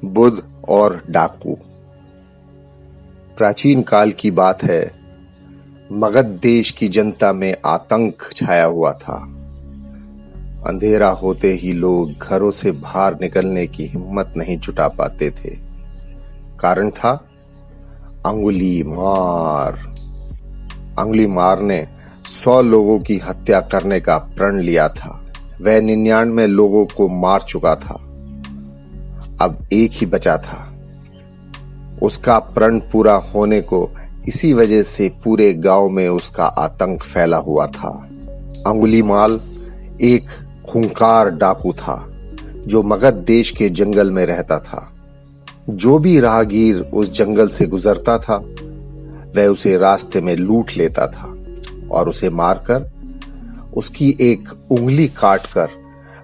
बुद्ध और डाकू। प्राचीन काल की बात है। मगध देश की जनता में आतंक छाया हुआ था। अंधेरा होते ही लोग घरों से बाहर निकलने की हिम्मत नहीं जुटा पाते थे। कारण था अंगुली मार। अंगुली मार ने 100 लोगों की हत्या करने का प्रण लिया था। वह 99 लोगों को मार चुका था। अब एक ही बचा था। उसका प्रण पूरा होने को इसी वजह से पूरे गांव में उसका आतंक फैला हुआ था। अंगुलीमाल एक खूंखार डाकू था जो मगध देश के जंगल में रहता था। जो भी राहगीर उस जंगल से गुजरता था वह उसे रास्ते में लूट लेता था और उसे मारकर उसकी एक उंगली काटकर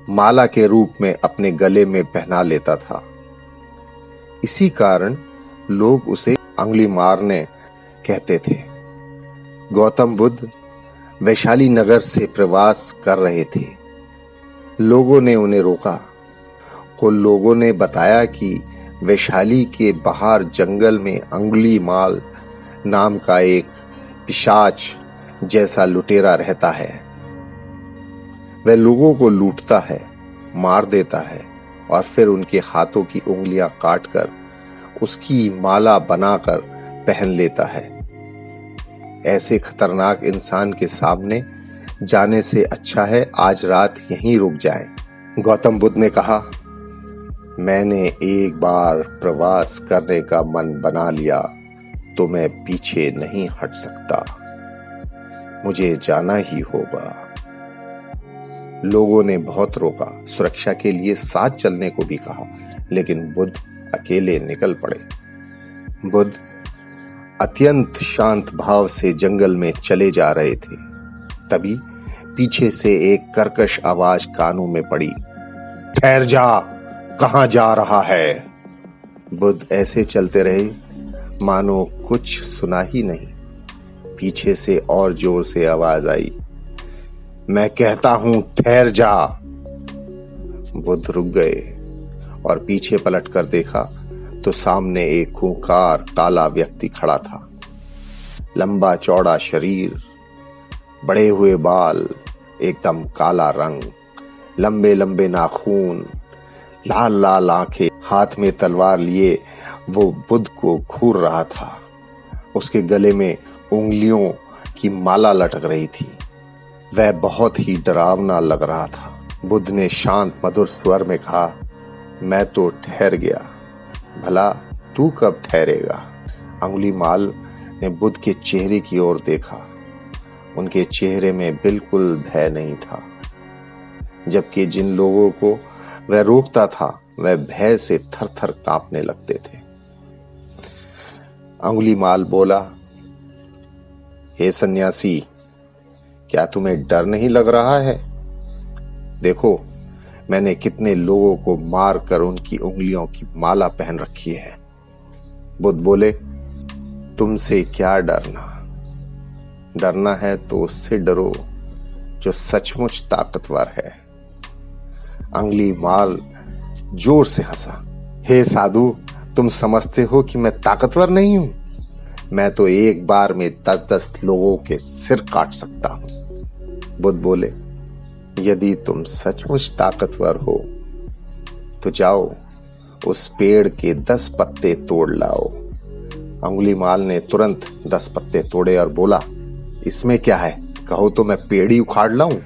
माला के रूप में अपने गले में पहना लेता था। इसी कारण लोग उसे अंगुली मारने कहते थे। गौतम बुद्ध वैशाली नगर से प्रवास कर रहे थे। लोगों ने उन्हें रोका। को लोगों ने बताया कि वैशाली के बाहर जंगल में अंगुलीमाल नाम का एक पिशाच जैसा लुटेरा रहता है। वह लोगों को लूटता है, मार देता है और फिर उनके हाथों की उंगलियां काटकर उसकी माला बनाकर पहन लेता है। ऐसे खतरनाक इंसान के सामने जाने से अच्छा है आज रात यहीं रुक जाएं। गौतम बुद्ध ने कहा, मैंने एक बार प्रवास करने का मन बना लिया तो मैं पीछे नहीं हट सकता। मुझे जाना ही होगा। लोगों ने बहुत रोका, सुरक्षा के लिए साथ चलने को भी कहा, लेकिन बुद्ध अकेले निकल पड़े। बुद्ध अत्यंत शांत भाव से जंगल में चले जा रहे थे। तभी पीछे से एक कर्कश आवाज कानों में पड़ी, ठहर जा, कहां जा रहा है? बुद्ध ऐसे चलते रहे मानो कुछ सुना ही नहीं। पीछे से और जोर से आवाज आई, मैं कहता हूं ठहर जा। बुद्ध रुक गए और पीछे पलटकर देखा तो सामने एक खूंखार काला व्यक्ति खड़ा था। लंबा चौड़ा शरीर, बड़े हुए बाल, एकदम काला रंग, लंबे लंबे नाखून, लाल लाल आंखें, हाथ में तलवार लिए वो बुद्ध को घूर रहा था। उसके गले में उंगलियों की माला लटक रही थी। वह बहुत ही डरावना लग रहा था। बुद्ध ने शांत मधुर स्वर में कहा, मैं तो ठहर गया, भला तू कब ठहरेगा? अंगुलीमाल ने बुद्ध के चेहरे की ओर देखा। उनके चेहरे में बिल्कुल भय नहीं था, जबकि जिन लोगों को वह रोकता था वह भय से थर थर कांपने लगते थे। अंगुलीमाल बोला, हे सन्यासी, क्या तुम्हें डर नहीं लग रहा है? देखो, मैंने कितने लोगों को मारकर उनकी उंगलियों की माला पहन रखी है। बुद्ध बोले, तुमसे क्या डरना? डरना है तो उससे डरो जो सचमुच ताकतवर है। अंगुलीमाल जोर से हंसा, हे साधु, तुम समझते हो कि मैं ताकतवर नहीं हूं? मैं तो एक बार में 10-10 लोगों के सिर काट सकता हूं। बुद्ध बोले, यदि तुम सचमुच ताकतवर हो तो जाओ उस पेड़ के 10 पत्ते तोड़ लाओ। अंगुलीमाल ने तुरंत 10 पत्ते तोड़े और बोला, इसमें क्या है, कहो तो मैं पेड़ ही उखाड़ लाऊं।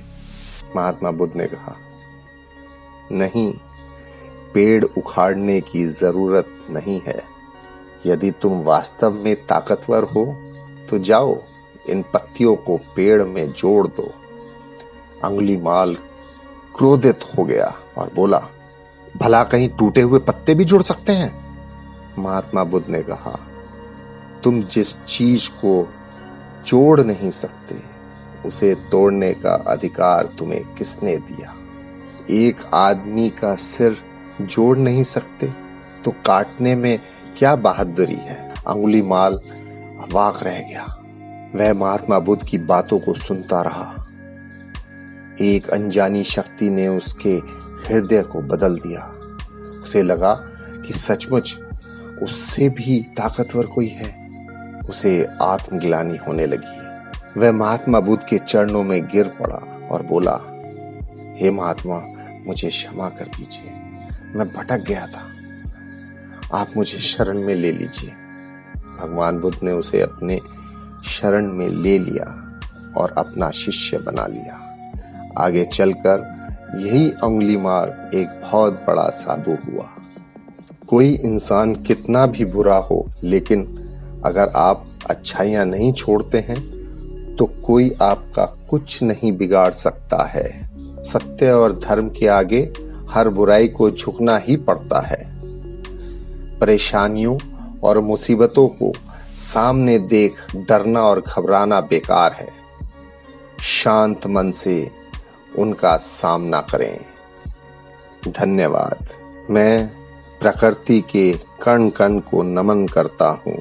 महात्मा बुद्ध ने कहा, नहीं, पेड़ उखाड़ने की जरूरत नहीं है। यदि तुम वास्तव में ताकतवर हो तो जाओ इन पत्तियों को पेड़ में जोड़ दो। अंगुलीमाल क्रोधित हो गया और बोला, भला कहीं टूटे हुए पत्ते भी जोड़ सकते हैं? महात्मा बुद्ध ने कहा, तुम जिस चीज को जोड़ नहीं सकते उसे तोड़ने का अधिकार तुम्हें किसने दिया? एक आदमी का सिर जोड़ नहीं सकते तो काटने में क्या बहादुरी है? अंगुलीमाल अवाक रह गया। वह महात्मा बुद्ध की बातों को सुनता रहा। एक अनजानी शक्ति ने उसके हृदय को बदल दिया। उसे लगा कि सचमुच उससे भी ताकतवर कोई है। उसे आत्मग्लानि होने लगी। वह महात्मा बुद्ध के चरणों में गिर पड़ा और बोला, हे महात्मा, मुझे क्षमा कर दीजिए, मैं भटक गया था, आप मुझे शरण में ले लीजिए। भगवान बुद्ध ने उसे अपने शरण में ले लिया और अपना शिष्य बना लिया। आगे चलकर यही अंगुलीमाल एक बहुत बड़ा साधु हुआ। कोई इंसान कितना भी बुरा हो, लेकिन अगर आप अच्छाइयां नहीं छोड़ते हैं तो कोई आपका कुछ नहीं बिगाड़ सकता है। सत्य और धर्म के आगे हर बुराई को झुकना ही पड़ता है। परेशानियों और मुसीबतों को सामने देख डरना और घबराना बेकार है। शांत मन से उनका सामना करें। धन्यवाद। मैं प्रकृति के कण कण को नमन करता हूँ।